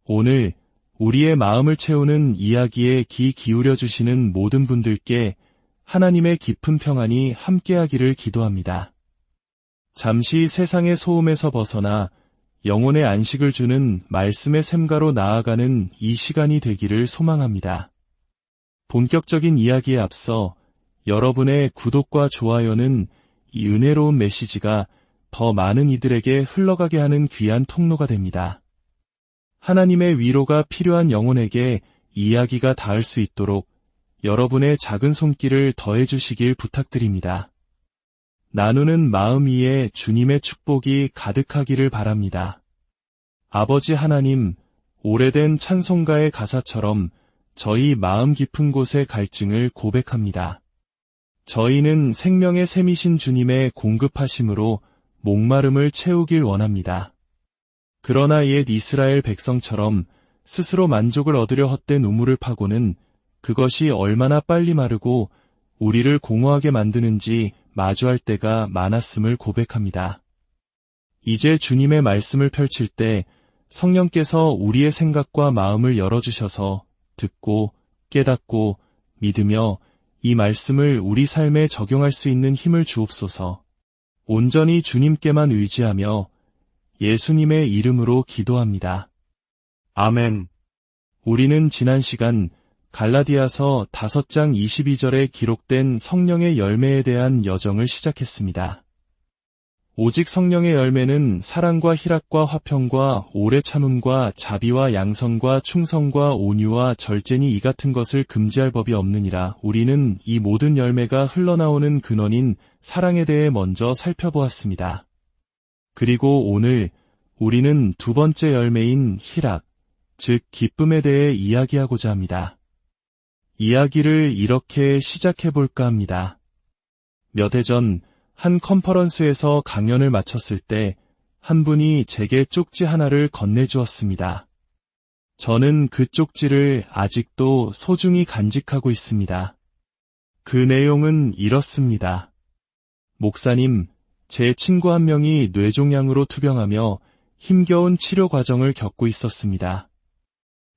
오늘 우리의 마음을 채우는 이야기에 귀 기울여 주시는 모든 분들께 하나님의 깊은 평안이 함께하기를 기도합니다. 잠시 세상의 소음에서 벗어나 영혼의 안식을 주는 말씀의 샘가로 나아가는 이 시간이 되기를 소망합니다. 본격적인 이야기에 앞서 여러분의 구독과 좋아요는 이 은혜로운 메시지가 더 많은 이들에게 흘러가게 하는 귀한 통로가 됩니다. 하나님의 위로가 필요한 영혼에게 이야기가 닿을 수 있도록 여러분의 작은 손길을 더해주시길 부탁드립니다. 나누는 마음 위에 주님의 축복이 가득하기를 바랍니다. 아버지 하나님, 오래된 찬송가의 가사처럼 저희 마음 깊은 곳의 갈증을 고백합니다. 저희는 생명의 샘이신 주님의 공급하심으로 목마름을 채우길 원합니다. 그러나 옛 이스라엘 백성처럼 스스로 만족을 얻으려 헛된 우물을 파고는 그것이 얼마나 빨리 마르고 우리를 공허하게 만드는지 마주할 때가 많았음을 고백합니다. 이제 주님의 말씀을 펼칠 때 성령께서 우리의 생각과 마음을 열어주셔서 듣고 깨닫고 믿으며 이 말씀을 우리 삶에 적용할 수 있는 힘을 주옵소서. 온전히 주님께만 의지하며 예수님의 이름으로 기도합니다. 아멘. 우리는 지난 시간 갈라디아서 5장 22절에 기록된 성령의 열매에 대한 여정을 시작했습니다. 오직 성령의 열매는 사랑과 희락과 화평과 오래 참음과 자비와 양선과 충성과 온유와 절제니 이 같은 것을 금지할 법이 없느니라. 우리는 이 모든 열매가 흘러나오는 근원인 사랑에 대해 먼저 살펴보았습니다. 그리고 오늘 우리는 두 번째 열매인 희락, 즉 기쁨에 대해 이야기하고자 합니다. 이야기를 이렇게 시작해볼까 합니다. 몇 해 전 한 컨퍼런스에서 강연을 마쳤을 때 한 분이 제게 쪽지 하나를 건네주었습니다. 저는 그 쪽지를 아직도 소중히 간직하고 있습니다. 그 내용은 이렇습니다. 목사님, 제 친구 한 명이 뇌종양으로 투병하며 힘겨운 치료 과정을 겪고 있었습니다.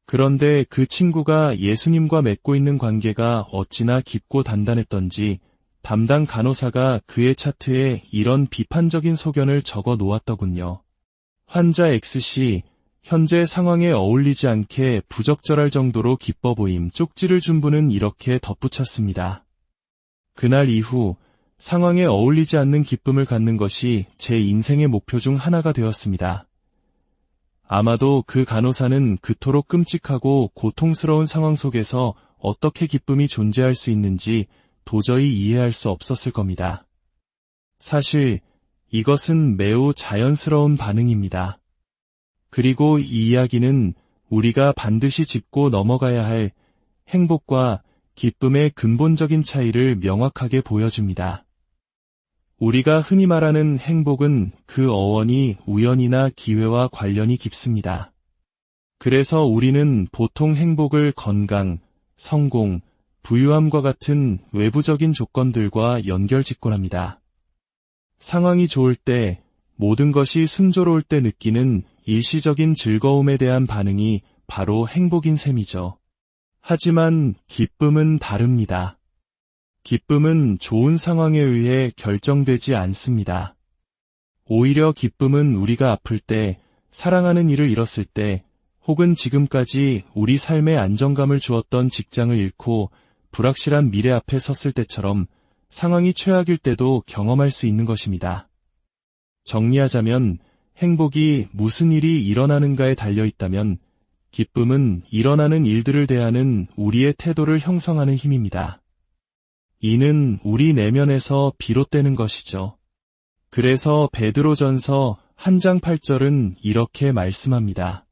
그런데 그 친구가 예수님과 맺고 있는 관계가 어찌나 깊고 단단했던지 담당 간호사가 그의 차트에 이런 비판적인 소견을 적어 놓았더군요. 환자 X씨, 현재 상황에 어울리지 않게 부적절할 정도로 기뻐 보임. 쪽지를 준 분은 이렇게 덧붙였습니다. 그날 이후 상황에 어울리지 않는 기쁨을 갖는 것이 제 인생의 목표 중 하나가 되었습니다. 아마도 그 간호사는 그토록 끔찍하고 고통스러운 상황 속에서 어떻게 기쁨이 존재할 수 있는지 도저히 이해할 수 없었을 겁니다. 사실 이것은 매우 자연스러운 반응입니다. 그리고 이 이야기는 우리가 반드시 짚고 넘어가야 할 행복과 기쁨의 근본적인 차이를 명확하게 보여줍니다. 우리가 흔히 말하는 행복은 그 어원이 우연이나 기회와 관련이 깊습니다. 그래서 우리는 보통 행복을 건강, 성공, 부유함과 같은 외부적인 조건들과 연결짓곤합니다. 상황이 좋을 때, 모든 것이 순조로울 때 느끼는 일시적인 즐거움에 대한 반응이 바로 행복인 셈이죠. 하지만 기쁨은 다릅니다. 기쁨은 좋은 상황에 의해 결정되지 않습니다. 오히려 기쁨은 우리가 아플 때, 사랑하는 이를 잃었을 때, 혹은 지금까지 우리 삶에 안정감을 주었던 직장을 잃고 불확실한 미래 앞에 섰을 때처럼 상황이 최악일 때도 경험할 수 있는 것입니다. 정리하자면 행복이 무슨 일이 일어나는가에 달려있다면 기쁨은 일어나는 일들을 대하는 우리의 태도를 형성하는 힘입니다. 이는 우리 내면에서 비롯되는 것이죠. 그래서 베드로전서 1장 8절은 이렇게 말씀합니다.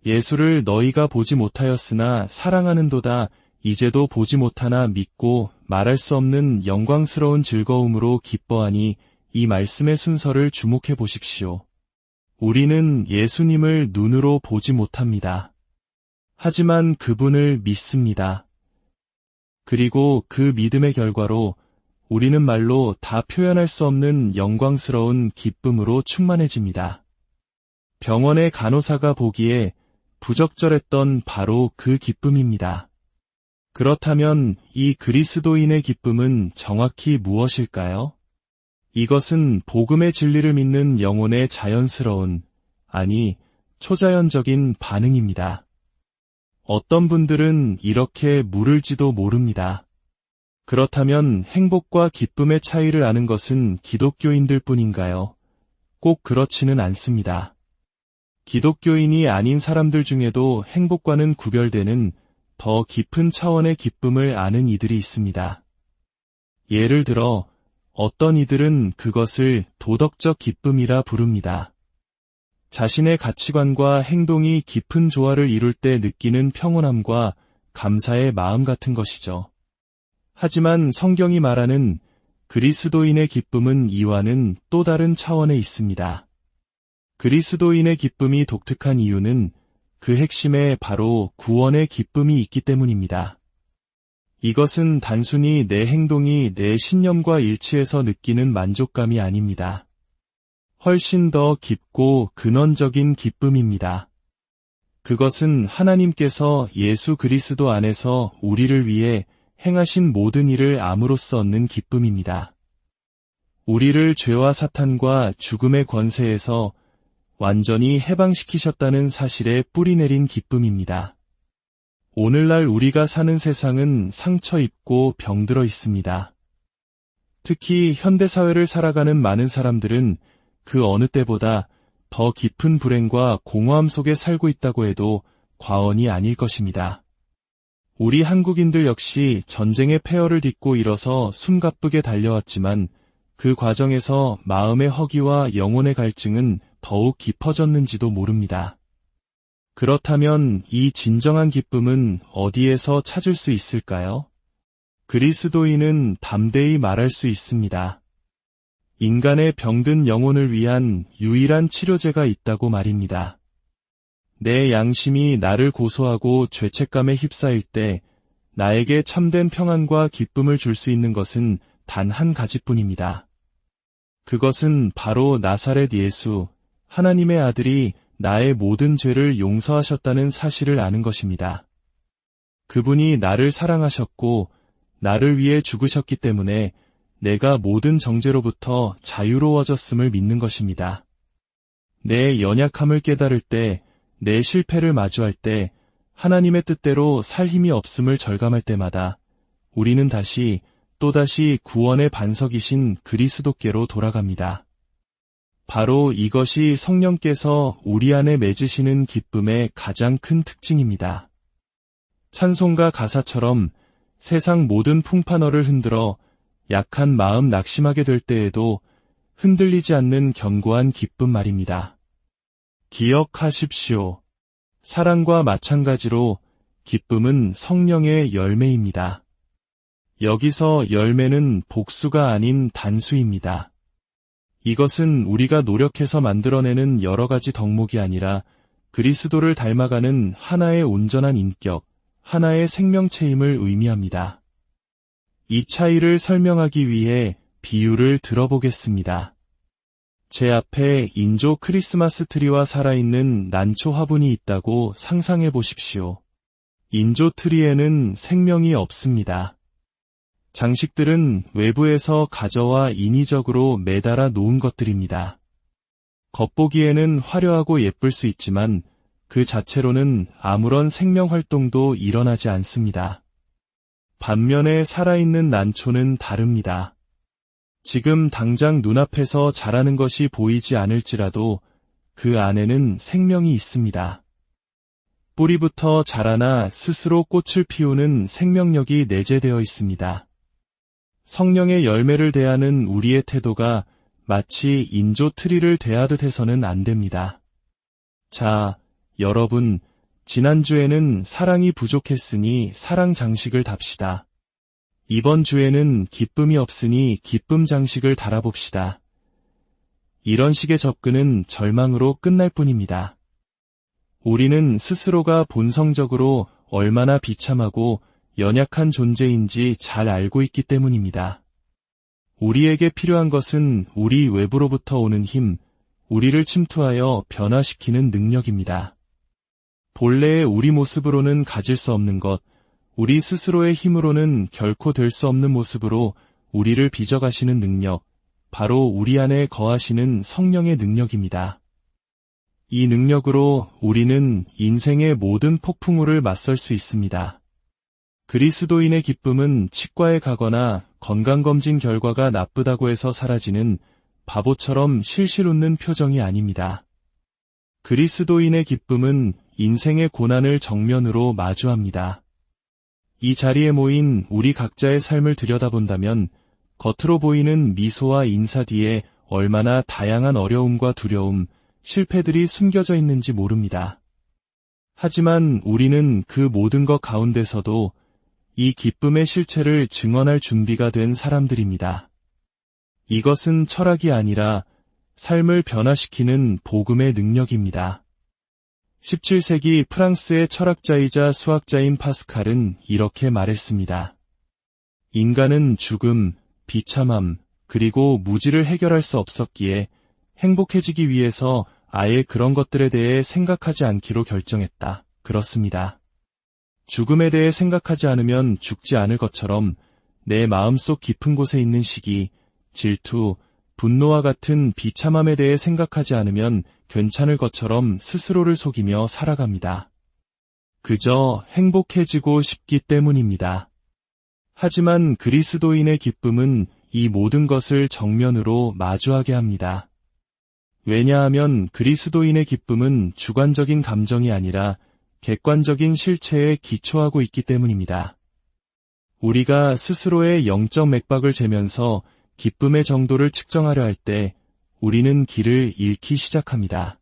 예수를 너희가 보지 못하였으나 사랑하는도다 이제도 보지 못하나 믿고 말할 수 없는 영광스러운 즐거움으로 기뻐하니 이 말씀의 순서를 주목해 보십시오. 우리는 예수님을 눈으로 보지 못합니다. 하지만 그분을 믿습니다. 그리고 그 믿음의 결과로 우리는 말로 다 표현할 수 없는 영광스러운 기쁨으로 충만해집니다. 병원의 간호사가 보기에 부적절했던 바로 그 기쁨입니다. 그렇다면 이 그리스도인의 기쁨은 정확히 무엇일까요? 이것은 복음의 진리를 믿는 영혼의 자연스러운, 아니, 초자연적인 반응입니다. 어떤 분들은 이렇게 물을지도 모릅니다. 그렇다면 행복과 기쁨의 차이를 아는 것은 기독교인들 뿐인가요? 꼭 그렇지는 않습니다. 기독교인이 아닌 사람들 중에도 행복과는 구별되는 더 깊은 차원의 기쁨을 아는 이들이 있습니다. 예를 들어 어떤 이들은 그것을 도덕적 기쁨이라 부릅니다. 자신의 가치관과 행동이 깊은 조화를 이룰 때 느끼는 평온함과 감사의 마음 같은 것이죠. 하지만 성경이 말하는 그리스도인의 기쁨은 이와는 또 다른 차원에 있습니다. 그리스도인의 기쁨이 독특한 이유는 그 핵심에 바로 구원의 기쁨이 있기 때문입니다. 이것은 단순히 내 행동이 내 신념과 일치해서 느끼는 만족감이 아닙니다. 훨씬 더 깊고 근원적인 기쁨입니다. 그것은 하나님께서 예수 그리스도 안에서 우리를 위해 행하신 모든 일을 암으로써 얻는 기쁨입니다. 우리를 죄와 사탄과 죽음의 권세에서 완전히 해방시키셨다는 사실에 뿌리내린 기쁨입니다. 오늘날 우리가 사는 세상은 상처 입고 병들어 있습니다. 특히 현대사회를 살아가는 많은 사람들은 그 어느 때보다 더 깊은 불행과 공허함 속에 살고 있다고 해도 과언이 아닐 것입니다. 우리 한국인들 역시 전쟁의 폐허를 딛고 일어서 숨가쁘게 달려왔지만 그 과정에서 마음의 허기와 영혼의 갈증은 더욱 깊어졌는지도 모릅니다. 그렇다면 이 진정한 기쁨은 어디에서 찾을 수 있을까요? 그리스도인은 담대히 말할 수 있습니다. 인간의 병든 영혼을 위한 유일한 치료제가 있다고 말입니다. 내 양심이 나를 고소하고 죄책감에 휩싸일 때 나에게 참된 평안과 기쁨을 줄 수 있는 것은 단 한 가지뿐입니다. 그것은 바로 나사렛 예수, 하나님의 아들이 나의 모든 죄를 용서하셨다는 사실을 아는 것입니다. 그분이 나를 사랑하셨고 나를 위해 죽으셨기 때문에 내가 모든 정죄로부터 자유로워졌음을 믿는 것입니다. 내 연약함을 깨달을 때, 내 실패를 마주할 때, 하나님의 뜻대로 살 힘이 없음을 절감할 때마다 우리는 또다시 구원의 반석이신 그리스도께로 돌아갑니다. 바로 이것이 성령께서 우리 안에 맺으시는 기쁨의 가장 큰 특징입니다. 찬송가 가사처럼 세상 모든 풍파너를 흔들어 약한 마음 낙심하게 될 때에도 흔들리지 않는 견고한 기쁨 말입니다. 기억하십시오. 사랑과 마찬가지로 기쁨은 성령의 열매입니다. 여기서 열매는 복수가 아닌 단수입니다. 이것은 우리가 노력해서 만들어내는 여러 가지 덕목이 아니라 그리스도를 닮아가는 하나의 온전한 인격, 하나의 생명체임을 의미합니다. 이 차이를 설명하기 위해 비유를 들어보겠습니다. 제 앞에 인조 크리스마스 트리와 살아있는 난초 화분이 있다고 상상해 보십시오. 인조 트리에는 생명이 없습니다. 장식들은 외부에서 가져와 인위적으로 매달아 놓은 것들입니다. 겉보기에는 화려하고 예쁠 수 있지만 그 자체로는 아무런 생명 활동도 일어나지 않습니다. 반면에 살아있는 난초는 다릅니다. 지금 당장 눈앞에서 자라는 것이 보이지 않을지라도 그 안에는 생명이 있습니다. 뿌리부터 자라나 스스로 꽃을 피우는 생명력이 내재되어 있습니다. 성령의 열매를 대하는 우리의 태도가 마치 인조 트리를 대하듯 해서는 안 됩니다. 자, 여러분, 지난주에는 사랑이 부족했으니 사랑 장식을 답시다. 이번 주에는 기쁨이 없으니 기쁨 장식을 달아봅시다. 이런 식의 접근은 절망으로 끝날 뿐입니다. 우리는 스스로가 본성적으로 얼마나 비참하고 연약한 존재인지 잘 알고 있기 때문입니다. 우리에게 필요한 것은 우리 외부로부터 오는 힘, 우리를 침투하여 변화시키는 능력입니다. 본래의 우리 모습으로는 가질 수 없는 것, 우리 스스로의 힘으로는 결코 될 수 없는 모습으로 우리를 빚어가시는 능력, 바로 우리 안에 거하시는 성령의 능력입니다. 이 능력으로 우리는 인생의 모든 폭풍우를 맞설 수 있습니다. 그리스도인의 기쁨은 치과에 가거나 건강검진 결과가 나쁘다고 해서 사라지는 바보처럼 실실 웃는 표정이 아닙니다. 그리스도인의 기쁨은 인생의 고난을 정면으로 마주합니다. 이 자리에 모인 우리 각자의 삶을 들여다본다면 겉으로 보이는 미소와 인사 뒤에 얼마나 다양한 어려움과 두려움, 실패들이 숨겨져 있는지 모릅니다. 하지만 우리는 그 모든 것 가운데서도 이 기쁨의 실체를 증언할 준비가 된 사람들입니다. 이것은 철학이 아니라 삶을 변화시키는 복음의 능력입니다. 17세기 프랑스의 철학자이자 수학자인 파스칼은 이렇게 말했습니다. 인간은 죽음, 비참함, 그리고 무지를 해결할 수 없었기에 행복해지기 위해서 아예 그런 것들에 대해 생각하지 않기로 결정했다. 그렇습니다. 죽음에 대해 생각하지 않으면 죽지 않을 것처럼 내 마음속 깊은 곳에 있는 시기, 질투, 분노와 같은 비참함에 대해 생각하지 않으면 괜찮을 것처럼 스스로를 속이며 살아갑니다. 그저 행복해지고 싶기 때문입니다. 하지만 그리스도인의 기쁨은 이 모든 것을 정면으로 마주하게 합니다. 왜냐하면 그리스도인의 기쁨은 주관적인 감정이 아니라 객관적인 실체에 기초하고 있기 때문입니다. 우리가 스스로의 영적 맥박을 재면서 기쁨의 정도를 측정하려 할 때 우리는 길을 잃기 시작합니다.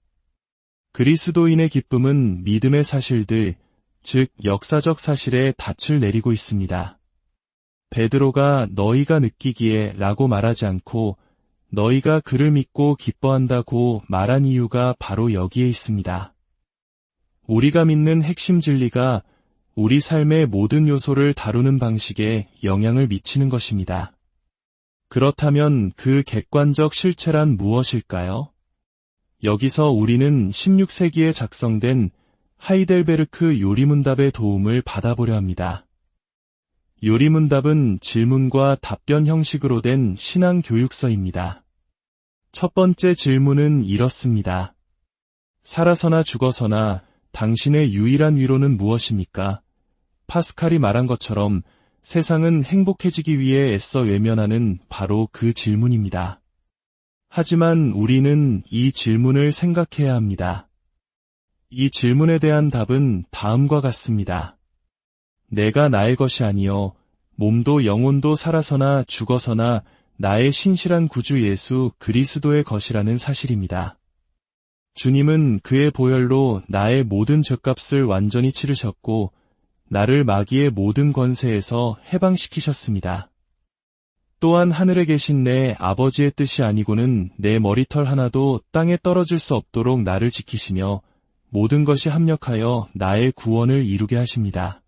그리스도인의 기쁨은 믿음의 사실들, 즉 역사적 사실에 닻을 내리고 있습니다. 베드로가 너희가 느끼기에 라고 말하지 않고 너희가 그를 믿고 기뻐한다고 말한 이유가 바로 여기에 있습니다. 우리가 믿는 핵심 진리가 우리 삶의 모든 요소를 다루는 방식에 영향을 미치는 것입니다. 그렇다면 그 객관적 실체란 무엇일까요? 여기서 우리는 16세기에 작성된 하이델베르크 요리문답의 도움을 받아보려 합니다. 요리문답은 질문과 답변 형식으로 된 신앙 교육서입니다. 첫 번째 질문은 이렇습니다. 살아서나 죽어서나 당신의 유일한 위로는 무엇입니까? 파스칼이 말한 것처럼 세상은 행복해지기 위해 애써 외면하는 바로 그 질문입니다. 하지만 우리는 이 질문을 생각해야 합니다. 이 질문에 대한 답은 다음과 같습니다. 내가 나의 것이 아니요 몸도 영혼도 살아서나 죽어서나 나의 신실한 구주 예수 그리스도의 것이라는 사실입니다. 주님은 그의 보혈로 나의 모든 죄값을 완전히 치르셨고 나를 마귀의 모든 권세에서 해방시키셨습니다. 또한 하늘에 계신 내 아버지의 뜻이 아니고는 내 머리털 하나도 땅에 떨어질 수 없도록 나를 지키시며 모든 것이 합력하여 나의 구원을 이루게 하십니다.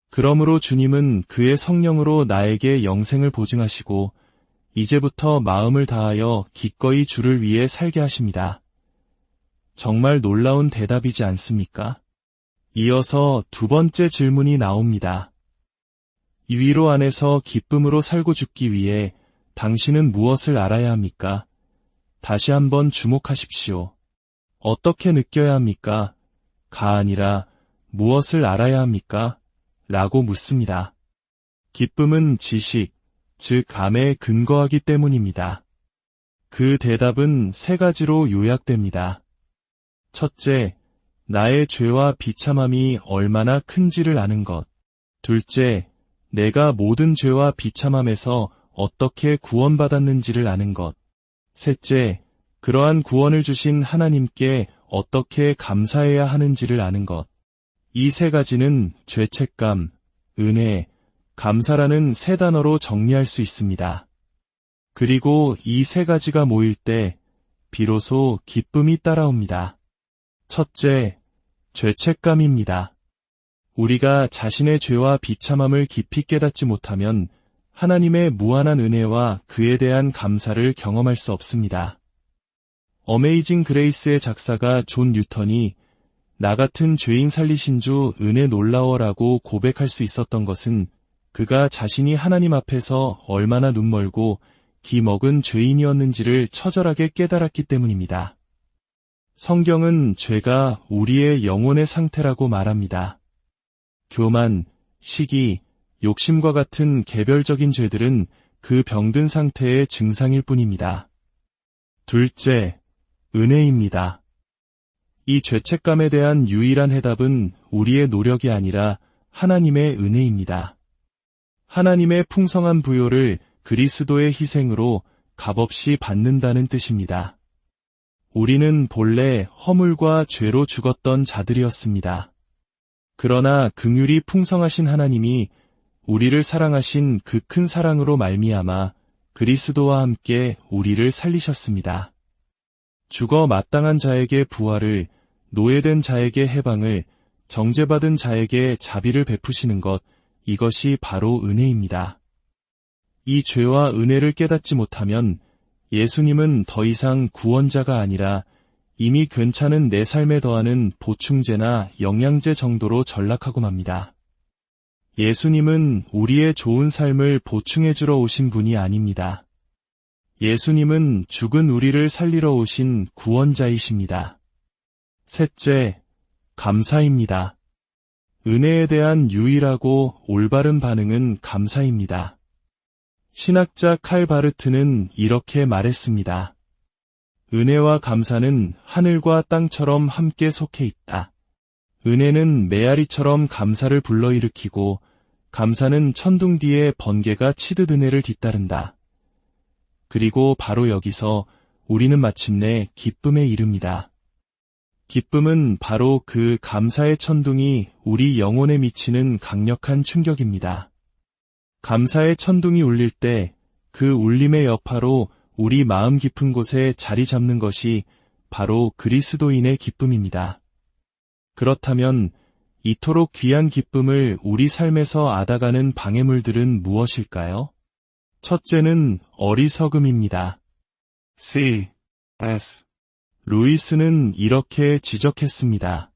그러므로 주님은 그의 성령으로 나에게 영생을 보증하시고 이제부터 마음을 다하여 기꺼이 주를 위해 살게 하십니다. 정말 놀라운 대답이지 않습니까? 이어서 두 번째 질문이 나옵니다. 이 위로 안에서 기쁨으로 살고 죽기 위해 당신은 무엇을 알아야 합니까? 다시 한번 주목하십시오. 어떻게 느껴야 합니까? 가 아니라 무엇을 알아야 합니까? 라고 묻습니다. 기쁨은 지식, 즉 감에 근거하기 때문입니다. 그 대답은 세 가지로 요약됩니다. 첫째, 나의 죄와 비참함이 얼마나 큰지를 아는 것. 둘째, 내가 모든 죄와 비참함에서 어떻게 구원받았는지를 아는 것. 셋째, 그러한 구원을 주신 하나님께 어떻게 감사해야 하는지를 아는 것. 이 세 가지는 죄책감, 은혜, 감사라는 세 단어로 정리할 수 있습니다. 그리고 이 세 가지가 모일 때 비로소 기쁨이 따라옵니다. 첫째, 죄책감입니다. 우리가 자신의 죄와 비참함을 깊이 깨닫지 못하면 하나님의 무한한 은혜와 그에 대한 감사를 경험할 수 없습니다. 어메이징 그레이스의 작사가 존 뉴턴이 나 같은 죄인 살리신 주 은혜 놀라워라고 고백할 수 있었던 것은 그가 자신이 하나님 앞에서 얼마나 눈멀고 기먹은 죄인이었는지를 처절하게 깨달았기 때문입니다. 성경은 죄가 우리의 영혼의 상태라고 말합니다. 교만, 시기, 욕심과 같은 개별적인 죄들은 그 병든 상태의 증상일 뿐입니다. 둘째, 은혜입니다. 이 죄책감에 대한 유일한 해답은 우리의 노력이 아니라 하나님의 은혜입니다. 하나님의 풍성한 부요를 그리스도의 희생으로 값없이 받는다는 뜻입니다. 우리는 본래 허물과 죄로 죽었던 자들이었습니다. 그러나 긍휼이 풍성하신 하나님이 우리를 사랑하신 그 큰 사랑으로 말미암아 그리스도와 함께 우리를 살리셨습니다. 죽어 마땅한 자에게 부활을, 노예된 자에게 해방을, 정죄받은 자에게 자비를 베푸시는 것, 이것이 바로 은혜입니다. 이 죄와 은혜를 깨닫지 못하면 예수님은 더 이상 구원자가 아니라 이미 괜찮은 내 삶에 더하는 보충제나 영양제 정도로 전락하고 맙니다. 예수님은 우리의 좋은 삶을 보충해주러 오신 분이 아닙니다. 예수님은 죽은 우리를 살리러 오신 구원자이십니다. 셋째, 감사입니다. 은혜에 대한 유일하고 올바른 반응은 감사입니다. 신학자 칼 바르트는 이렇게 말했습니다. 은혜와 감사는 하늘과 땅처럼 함께 속해 있다. 은혜는 메아리처럼 감사를 불러일으키고 감사는 천둥 뒤에 번개가 치듯 은혜를 뒤따른다. 그리고 바로 여기서 우리는 마침내 기쁨에 이릅니다. 기쁨은 바로 그 감사의 천둥이 우리 영혼에 미치는 강력한 충격입니다. 감사의 천둥이 울릴 때 그 울림의 여파로 우리 마음 깊은 곳에 자리 잡는 것이 바로 그리스도인의 기쁨입니다. 그렇다면 이토록 귀한 기쁨을 우리 삶에서 앗아가는 방해물들은 무엇일까요? 첫째는 어리석음입니다. C.S. 루이스는 이렇게 지적했습니다.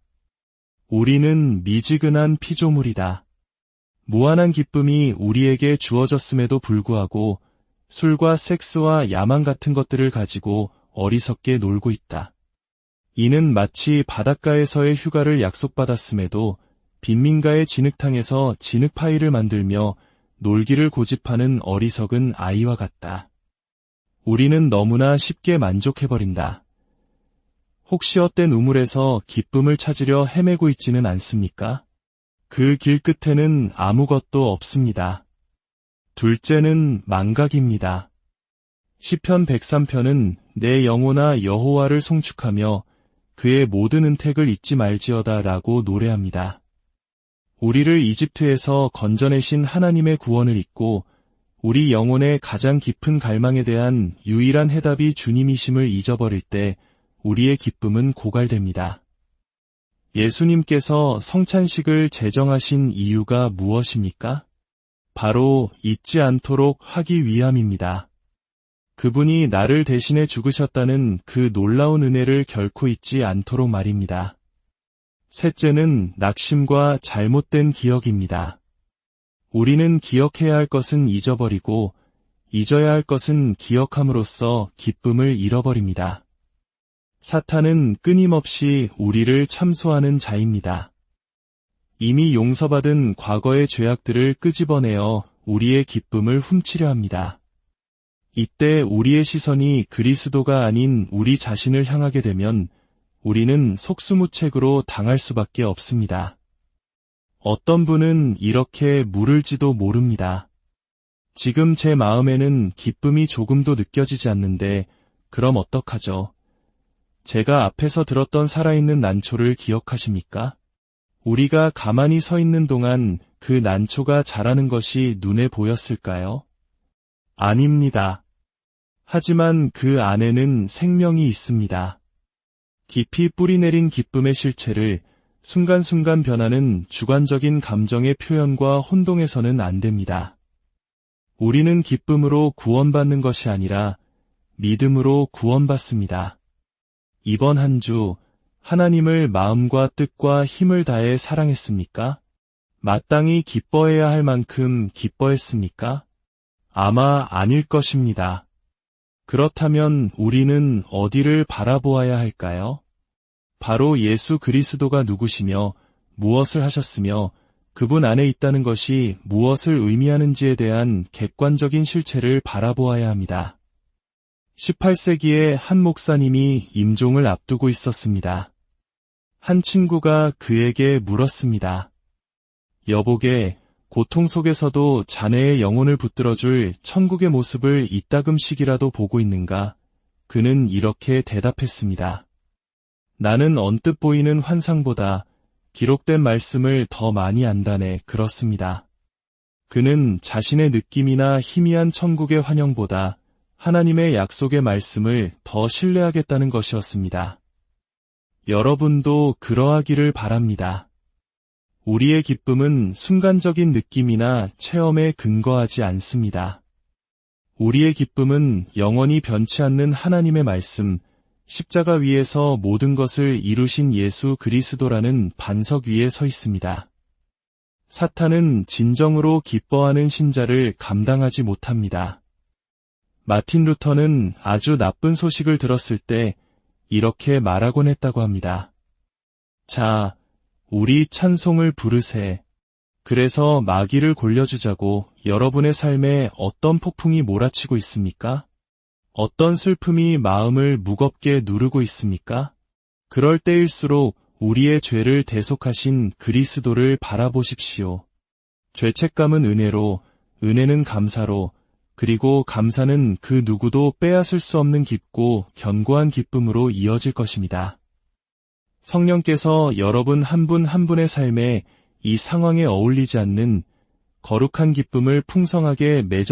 우리는 미지근한 피조물이다. 무한한 기쁨이 우리에게 주어졌음에도 불구하고 술과 섹스와 야망 같은 것들을 가지고 어리석게 놀고 있다. 이는 마치 바닷가에서의 휴가를 약속받았음에도 빈민가의 진흙탕에서 진흙파이를 만들며 놀기를 고집하는 어리석은 아이와 같다. 우리는 너무나 쉽게 만족해버린다. 혹시 헛된 우물에서 기쁨을 찾으려 헤매고 있지는 않습니까? 그 길 끝에는 아무것도 없습니다. 둘째는 망각입니다. 시편 103편은 내 영혼아 여호와를 송축하며 그의 모든 은택을 잊지 말지어다 라고 노래합니다. 우리를 이집트에서 건져내신 하나님의 구원을 잊고 우리 영혼의 가장 깊은 갈망에 대한 유일한 해답이 주님이심을 잊어버릴 때 우리의 기쁨은 고갈됩니다. 예수님께서 성찬식을 제정하신 이유가 무엇입니까? 바로 잊지 않도록 하기 위함입니다. 그분이 나를 대신해 죽으셨다는 그 놀라운 은혜를 결코 잊지 않도록 말입니다. 셋째는 낙심과 잘못된 기억입니다. 우리는 기억해야 할 것은 잊어버리고 잊어야 할 것은 기억함으로써 기쁨을 잃어버립니다. 사탄은 끊임없이 우리를 참소하는 자입니다. 이미 용서받은 과거의 죄악들을 끄집어내어 우리의 기쁨을 훔치려 합니다. 이때 우리의 시선이 그리스도가 아닌 우리 자신을 향하게 되면 우리는 속수무책으로 당할 수밖에 없습니다. 어떤 분은 이렇게 물을지도 모릅니다. 지금 제 마음에는 기쁨이 조금도 느껴지지 않는데 그럼 어떡하죠? 제가 앞에서 들었던 살아있는 난초를 기억하십니까? 우리가 가만히 서 있는 동안 그 난초가 자라는 것이 눈에 보였을까요? 아닙니다. 하지만 그 안에는 생명이 있습니다. 깊이 뿌리내린 기쁨의 실체를 순간순간 변하는 주관적인 감정의 표현과 혼동해서는 안 됩니다. 우리는 기쁨으로 구원받는 것이 아니라 믿음으로 구원받습니다. 이번 한 주 하나님을 마음과 뜻과 힘을 다해 사랑했습니까? 마땅히 기뻐해야 할 만큼 기뻐했습니까? 아마 아닐 것입니다. 그렇다면 우리는 어디를 바라보아야 할까요? 바로 예수 그리스도가 누구시며 무엇을 하셨으며 그분 안에 있다는 것이 무엇을 의미하는지에 대한 객관적인 실체를 바라보아야 합니다. 18세기에 한 목사님이 임종을 앞두고 있었습니다. 한 친구가 그에게 물었습니다. 여보게, 고통 속에서도 자네의 영혼을 붙들어줄 천국의 모습을 이따금씩이라도 보고 있는가? 그는 이렇게 대답했습니다. 나는 언뜻 보이는 환상보다 기록된 말씀을 더 많이 안다네. 그렇습니다. 그는 자신의 느낌이나 희미한 천국의 환영보다 하나님의 약속의 말씀을 더 신뢰하겠다는 것이었습니다. 여러분도 그러하기를 바랍니다. 우리의 기쁨은 순간적인 느낌이나 체험에 근거하지 않습니다. 우리의 기쁨은 영원히 변치 않는 하나님의 말씀, 십자가 위에서 모든 것을 이루신 예수 그리스도라는 반석 위에 서 있습니다. 사탄은 진정으로 기뻐하는 신자를 감당하지 못합니다. 마틴 루터는 아주 나쁜 소식을 들었을 때 이렇게 말하곤 했다고 합니다. 자, 우리 찬송을 부르세. 그래서 마귀를 골려주자고. 여러분의 삶에 어떤 폭풍이 몰아치고 있습니까? 어떤 슬픔이 마음을 무겁게 누르고 있습니까? 그럴 때일수록 우리의 죄를 대속하신 그리스도를 바라보십시오. 죄책감은 은혜로, 은혜는 감사로, 그리고 감사는 그 누구도 빼앗을 수 없는 깊고 견고한 기쁨으로 이어질 것입니다. 성령께서 여러분 한 분 한 분의 삶에 이 상황에 어울리지 않는 거룩한 기쁨을 풍성하게 맺어